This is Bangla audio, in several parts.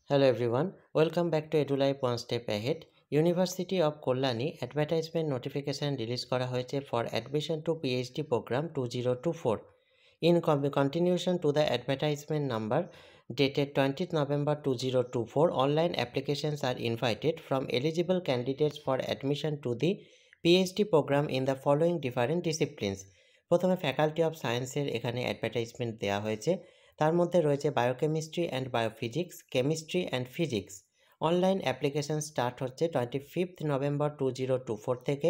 Hello everyone, welcome back to EduLife One Step Ahead. University of Kollani advertisement notification release করা হয়েছে for admission to PhD program 2024. In continuation to the advertisement number dated 20th November 2024, online applications are invited from eligible candidates for admission to the PhD program in the following different disciplines. প্রথমে ফ্যাকাল্টি অফ সায়েন্সের এখানে অ্যাডভার্টাইজমেন্ট দেওয়া হয়েছে। তার মধ্যে রয়েছে biochemistry and biophysics, chemistry and physics. Online application start হচ্ছে 25th November 2024 থেকে।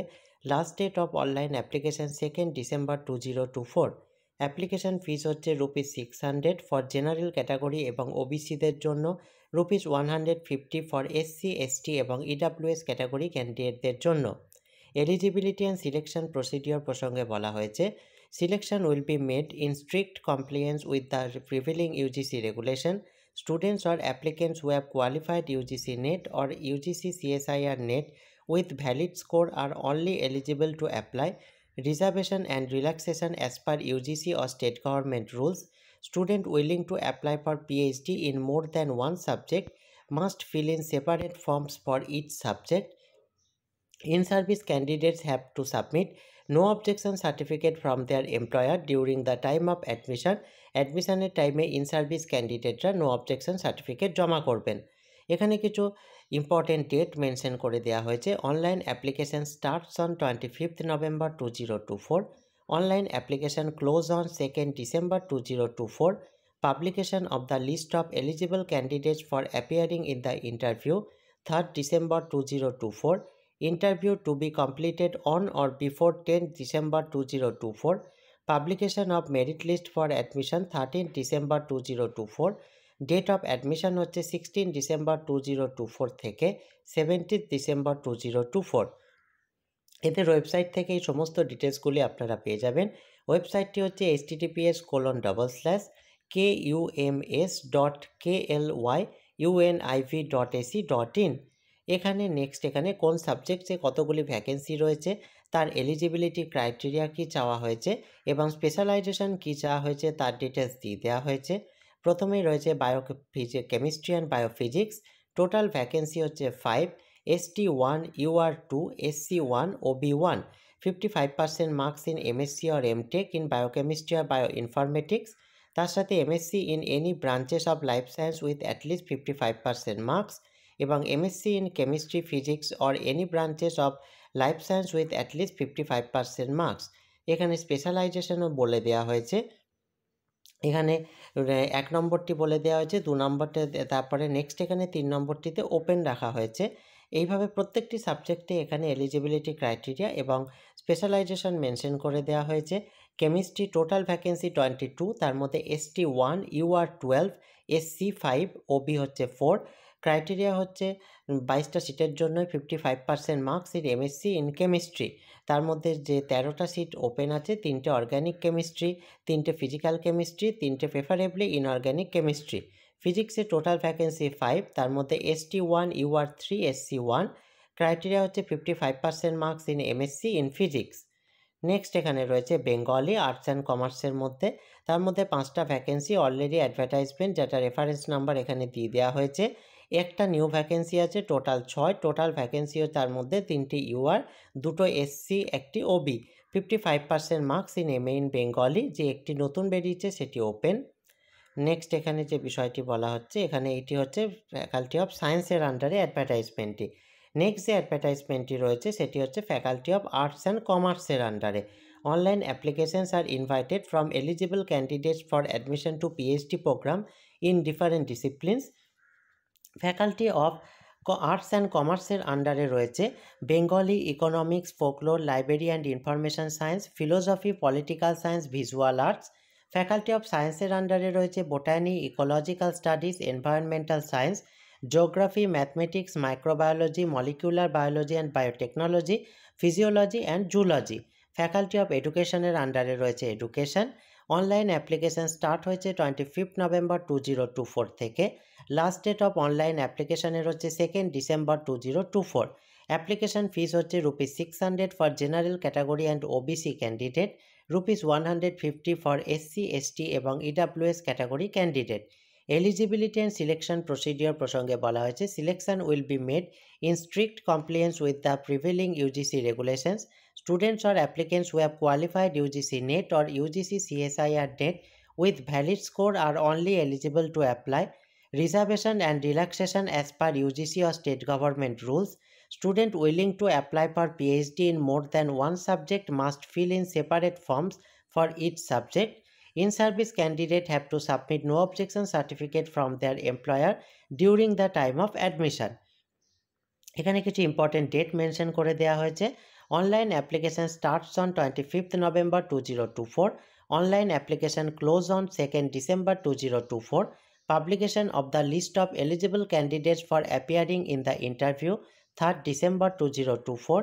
Last date of online application 2nd December 2024। Application fees হচ্ছে ₹600 ফর জেনারেল ক্যাটাগরি এবং ওবিসিদের জন্য, ₹150 ফর এসসি, এসটি এবং ইডাব্লিউএস ক্যাটাগরি ক্যান্ডিডেটদের জন্য। এলিজিবিলিটি অ্যান্ড সিলেকশন প্রসিডিওর প্রসঙ্গে বলা হয়েছে, selection will be made in strict compliance with the prevailing UGC regulation. Students or applicants who have qualified UGC NET or UGC CSIR NET with valid score are only eligible to apply. Reservation and relaxation as per UGC or state government rules. Student willing to apply for PhD in more than one subject must fill in separate forms for each subject. In-service candidates have to submit no objection certificate from their employer during the time of admission. অ্যাডমিশনের টাইমে ইন-সার্ভিস ক্যান্ডিডেটরা নো অবজেকশন সার্টিফিকেট জমা করবেন। এখানে কিছু ইম্পর্টেন্ট ডেট মেনশন করে দেওয়া হয়েছে। Online application starts on 25th November 2024। Online application close on 2nd December 2024। Publication of the list of eligible candidates for appearing in the interview 3rd December 2024। Interview to be completed on or before 10th December 2024. Publication of merit list for admission 13th December 2024. Date of admission হচ্ছে 16 December 2024 থেকে 17th December 2024। এদের ওয়েবসাইট থেকে এই সমস্ত ডিটেলসগুলি আপনারা পেয়ে যাবেন। ওয়েবসাইটটি হচ্ছে https://kums.klyuniv.ac.in। এখানে এখানে কোন সাবজেক্টে কতগুলি ভ্যাকেন্সি রয়েছে, তার এলিজিবিলিটি ক্রাইটেরিয়া কী চাওয়া হয়েছে এবং স্পেশালাইজেশন কী চাওয়া হয়েছে তার ডিটেলস দিয়ে দেওয়া হয়েছে। প্রথমেই রয়েছে chemistry and biophysics. Total vacancy হচ্ছে 5, ST1, UR2, SC1, OB1, 55% marks in MSc or MTech in biochemistry or bioinformatics। তার সাথে MSc in any branches of life science with at least 55% marks এবং MSc in chemistry, physics or any branches of life science with at least 55% marks। এখানে স্পেশালাইজেশনও বলে দেওয়া হয়েছে। এখানে 1 নম্বরটি বলে দেওয়া হয়েছে, 2 নম্বরটা, তারপরে নেক্সট এখানে 3 নম্বরটিতে ওপেন রাখা হয়েছে। এইভাবে প্রত্যেকটি সাবজেক্টে এখানে এলিজিবিলিটি ক্রাইটেরিয়া এবং স্পেশালাইজেশন মেনশন করে দেওয়া হয়েছে। কেমিস্ট্রি টোটাল ভ্যাকেন্সি 22, তার মধ্যে ST1, UR12, SC5, OB হচ্ছে 4। ক্রাইটেরিয়া হচ্ছে 22টা সিটের জন্য 55% marks in MSc in chemistry. তার মধ্যে যে 13টা সিট ওপেন আছে, 3টে অর্গ্যানিক কেমিস্ট্রি, 3টে ফিজিক্যাল কেমিস্ট্রি, 3টে প্রেফারেবলি ইনঅর্গ্যানিক কেমিস্ট্রি। ফিজিক্সে টোটাল ভ্যাকেন্সি 5, তার মধ্যে ST1, UR3, SC1। ক্রাইটেরিয়া হচ্ছে 55% marks in MSc in physics. Next এখানে রয়েছে বেঙ্গলি আর্টস অ্যান্ড কমার্সের মধ্যে, তার মধ্যে 5টা ভ্যাকেন্সি অলরেডি অ্যাডভার্টাইজমেন্ট, যেটা রেফারেন্স নাম্বার এখানে দিয়ে দেওয়া হয়েছে। একটা নিউ ভ্যাকেন্সি আছে, টোটাল 6। টোটাল ভ্যাকেন্সি তার মধ্যে 3টি UR, 2টো SC, একটি OB। 55% marks in MA in Bengali, যে একটি নতুন বেরিয়েছে সেটি ওপেন। নেক্সট এখানে যে বিষয়টি বলা হচ্ছে, এখানে এটি হচ্ছে ফ্যাকাল্টি অফ সায়েন্সের আন্ডারে অ্যাডভার্টাইজমেন্টটি। নেক্সট যে অ্যাডভার্টাইজমেন্টটি রয়েছে সেটি হচ্ছে ফ্যাকাল্টি অফ আর্টস অ্যান্ড কমার্সের আন্ডারে। Online applications are invited from eligible candidates for admission to PhD programme in different disciplines. Faculty of arts and কমার্সের আন্ডারে রয়েছে Bengali, economics, folklore, library and information science, philosophy, political science, visual arts. Faculty of সায়েন্সের আন্ডারে রয়েছে botany, ecological studies, environmental science, geography, mathematics, microbiology, molecular biology and biotechnology, physiology and zoology. Faculty of এডুকেশনের আন্ডারে রয়েছে এডুকেশন। অনলাইন অ্যাপ্লিকেশন স্টার্ট হয়েছে 25th November 2024 থেকে। লাস্ট ডেট অফ অনলাইন অ্যাপ্লিকেশনের হচ্ছে 2nd December 2024। অ্যাপ্লিকেশন ফিস হচ্ছে ₹600 for general category and OBC candidate, ₹150 for SC, ST এবং EWS category candidate. Eligibility and selection procedure প্রসঙ্গে বলা হয়েছে selection will be made in strict compliance with the prevailing UGC regulations students or applicants who have qualified UGC net or UGC CSIR net with valid score are only eligible to apply. Reservation and relaxation as per UGC or state government rules. Student willing to apply for PhD in more than one subject must fill in separate forms for each subject. In-service candidate have to submit no objection certificate from their employer during the time of admission. এখানে কিছু ইম্পর্টেন্ট ডেট মেনশন করে দেওয়া হয়েছে। Online application starts on 25th November 2024. Online application close on 2nd December 2024. Publication of the list of eligible candidates for appearing in the interview 3rd December 2024.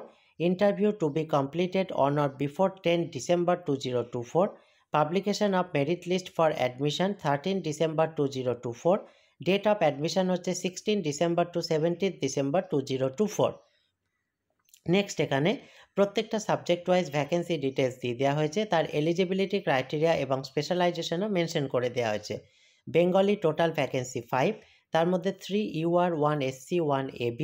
Interview to be completed on or before 10 December 2024. Publication of merit list for admission 13 December 2024. Date of admission হচ্ছে 16 December to 17 December 2024. নেক্সট এখানে প্রত্যেকটা সাবজেক্ট ওয়াইজ ভ্যাকেন্সি ডিটেলস দিয়ে দেওয়া হয়েছে, তার এলিজিবিলিটি ক্রাইটেরিয়া এবং স্পেশালাইজেশনও মেনশন করে দেওয়া হয়েছে। বেঙ্গলি টোটাল ভ্যাকেন্সি 5, তার মধ্যে 3 UR 1 SC 1 AB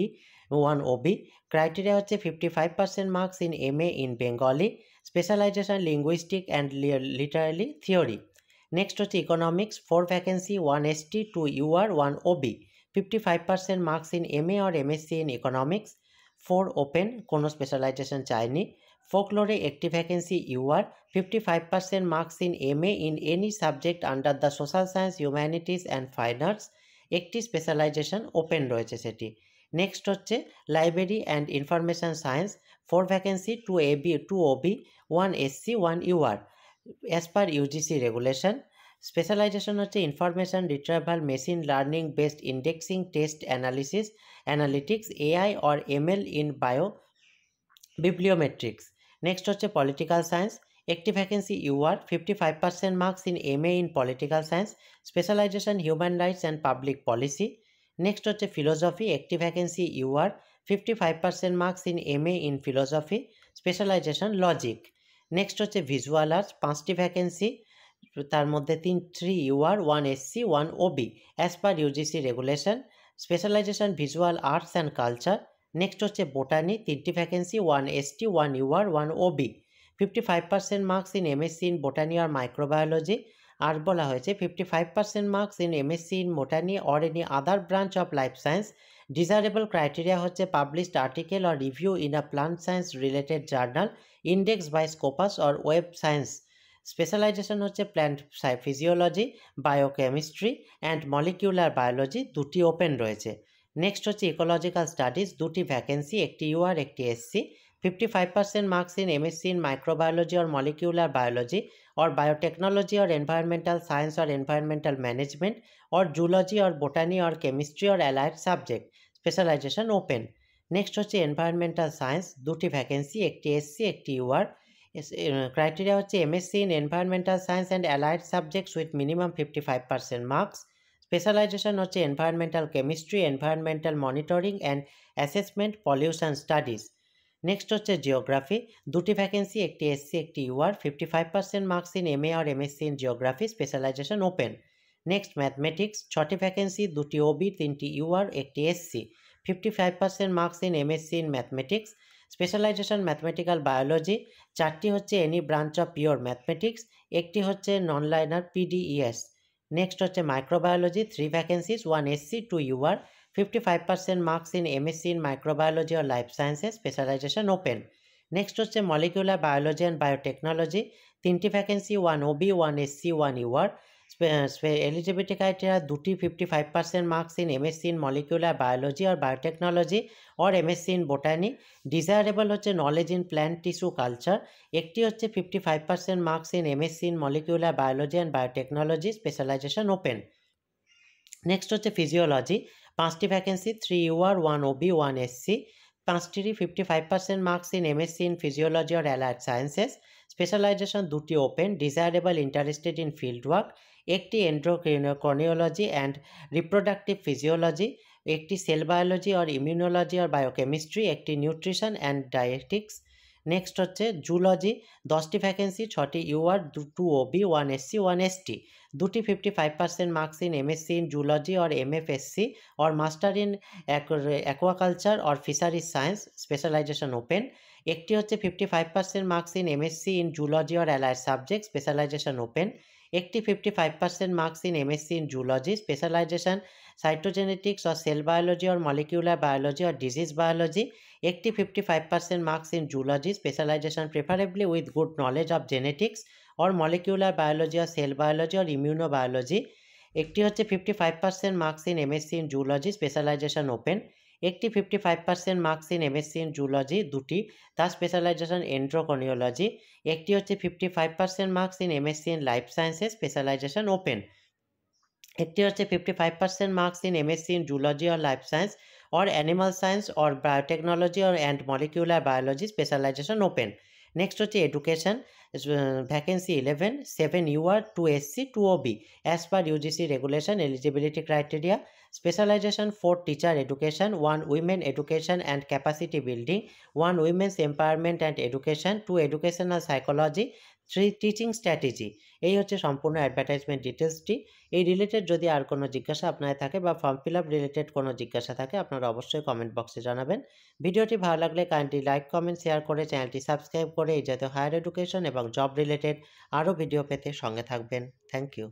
1 OB। Criteria হচ্ছে 55% marks in MA in Bengali, specialisation linguistic and literally theory. Next হচ্ছে economics 4 vacancy 1 ST 2 UR 1 OB, 55% marks in MA or MSc in economics, 4 open, কোনো স্পেশালাইজেশন চাইনি। ফোকলোরে একটি vacancy UR, 55% marks in MA in any subject under the social science humanities and fine arts, একটি স্পেশালাইজেশন ওপেন রয়েছে সেটি। নেক্সট হচ্ছে library and information science 4 vacancy 2 AB 2 OB 1 SC 1 UR as per UGC regulation. Specialisation হচ্ছে information retrieval machine learning based indexing test analysis analytics AI or ML in bio bibliometrics। Next হচ্ছে পলিটিক্যাল সায়েন্স, একটি vacancy UR, 55% marks in MA in political science, specialisation human rights and public policy. Next হচ্ছে ফিলোসফি, একটি vacancy UR, 55% marks in MA in philosophy, specialisation logic. Next হচ্ছে ভিজুয়াল আর্টস, 5টি ভ্যাকেন্সি, তার মধ্যে 3 UR 1 SC 1 OB as per UGC regulation, specialisation visual arts and culture. Next হচ্ছে বোটানি, 3টি vacancy 1 ST 1 UR 1 OB, 55% marks in MSc in botany আর মাইক্রোবায়োলজি। আর বলা হয়েছে 55% marks in MSc in botany or any other branch of life science. Desirable criteria হচ্ছে published article or review in a plant science related journal index by Scopus or web science. Specialisation হচ্ছে plant physiology, biochemistry and molecular biology, 2টি ওপেন রয়েছে। নেক্সট হচ্ছে ইকোলজিক্যাল স্টাডিজ, 2টি ভ্যাকেন্সি, একটি UR একটি SC, 55% marks in MSc in microbiology or molecular biology or biotechnology or environmental science or environmental management or zoology or botany or chemistry or allied subject, specialization open। Next হচ্ছে এনভায়রনমেন্টাল সায়েন্স, 2টি ভ্যাকেন্সি, একটি SC একটি UR। ক্রাইটেরিয়া হচ্ছে MSc in environmental science and allied subjects with minimum 55% marks। Specialisation হচ্ছে environmental chemistry, environmental monitoring and assessment, pollution studies। Next হচ্ছে জিওগ্রাফি, 2টি ভ্যাকেন্সি, একটি SC একটি UR, 55% marks in MA or MSc in geography, specialisation open. Next mathematics, 6টি ভ্যাকেন্সি, 2টি OB 3টি UR একটি SC, 55% marks in MSc in mathematics, specialisation mathematical biology. 4টি হচ্ছে any branch of pure mathematics, একটি হচ্ছে নন লাইনার PDES। নেক্সট হচ্ছে microbiology, 3 vacancies, 1 SC 2 UR, 55% marks in MSc in microbiology or life sciences, specialisation open. Next হচ্ছে মলিকুলার বায়োলজি অ্যান্ড বায়োটেকনোলজি, 3টি vacancy, 1 OB 1 SC 1 UR। Eligibility criteria 2টি, 55% marks in MSc in molecular biology or biotechnology or MSc in botany. Desirable হচ্ছে knowledge in plant tissue culture, একটি হচ্ছে 55% marks in MSc in molecular biology and biotechnology, specialisation open. Next হচ্ছে ফিজিওলজি, 5টি ভ্যাকেন্সি, 3 UR 1 OB 1 SC, 5টিরই 55% marks in MSc in physiology or allied sciences, specialisation 2টি open. Desirable interested in field work, একটি এন্ডোক্রিনোলজি অ্যান্ড রিপ্রোডাক্টিভ ফিজিওলজি, একটি cell biology or immunology or biochemistry, একটি নিউট্রিশন অ্যান্ড ডায়েটিক্স। নেক্সট হচ্ছে জুলজি, 10টি ভ্যাকেন্সি, 6টি UR 2 OB 1 SC 1 ST, 2টি 55% marks in MSc in zoology or MFSc or master in aquaculture or fisheries science, specialisation open. একটি হচ্ছে 55% marks in MSc in zoology or allied subject, specialisation open. একটি 55% marks in MSc in zoology, specialisation cytogenetics or cell biology or molecular biology or disease biology. একটি 55% marks in zoology, specialisation preferably with good knowledge of genetics or molecular biology or cell biology or ইমিউনোবায়োলজি। একটি হচ্ছে 55% marks in MSc in zoology, specialisation open. একটি 55% marks in MSc in zoology, দুটি, তার স্পেশালাইজেশন এন্ড্রোকনিওলজি। একটি হচ্ছে 55% marks in MSc in life sciences, specialisation open. একটি হচ্ছে 55% marks in MSc in zoology or life science or animal science or biotechnology or and molecular biology, specialisation open. Next হচ্ছে education, vacancy 11, 7 UR, 2 SC, 2 OB as per UGC regulation, eligibility criteria. Specialisation 4 teacher education, 1 women education and capacity building, 1 women's empowerment and education, 2 educational psychology, 3 teaching strategy. এই হচ্ছে সম্পূর্ণ অ্যাডভার্টাইজমেন্ট ডিটেলসটি। এই রিলেটেড যদি আর কোনো জিজ্ঞাসা আপনার থাকে বা ফর্ম ফিল আপ রিলেটেড কোনো জিজ্ঞাসা থাকে, আপনারা অবশ্যই কমেন্ট বক্সে জানাবেন। ভিডিওটি ভালো লাগলে কাইন্ডলি লাইক, কমেন্ট, শেয়ার করে চ্যানেলটি সাবস্ক্রাইব করে এই জাতীয় হায়ার এডুকেশন এবং জব রিলেটেড আরও ভিডিও পেতে সঙ্গে থাকবেন। Thank you.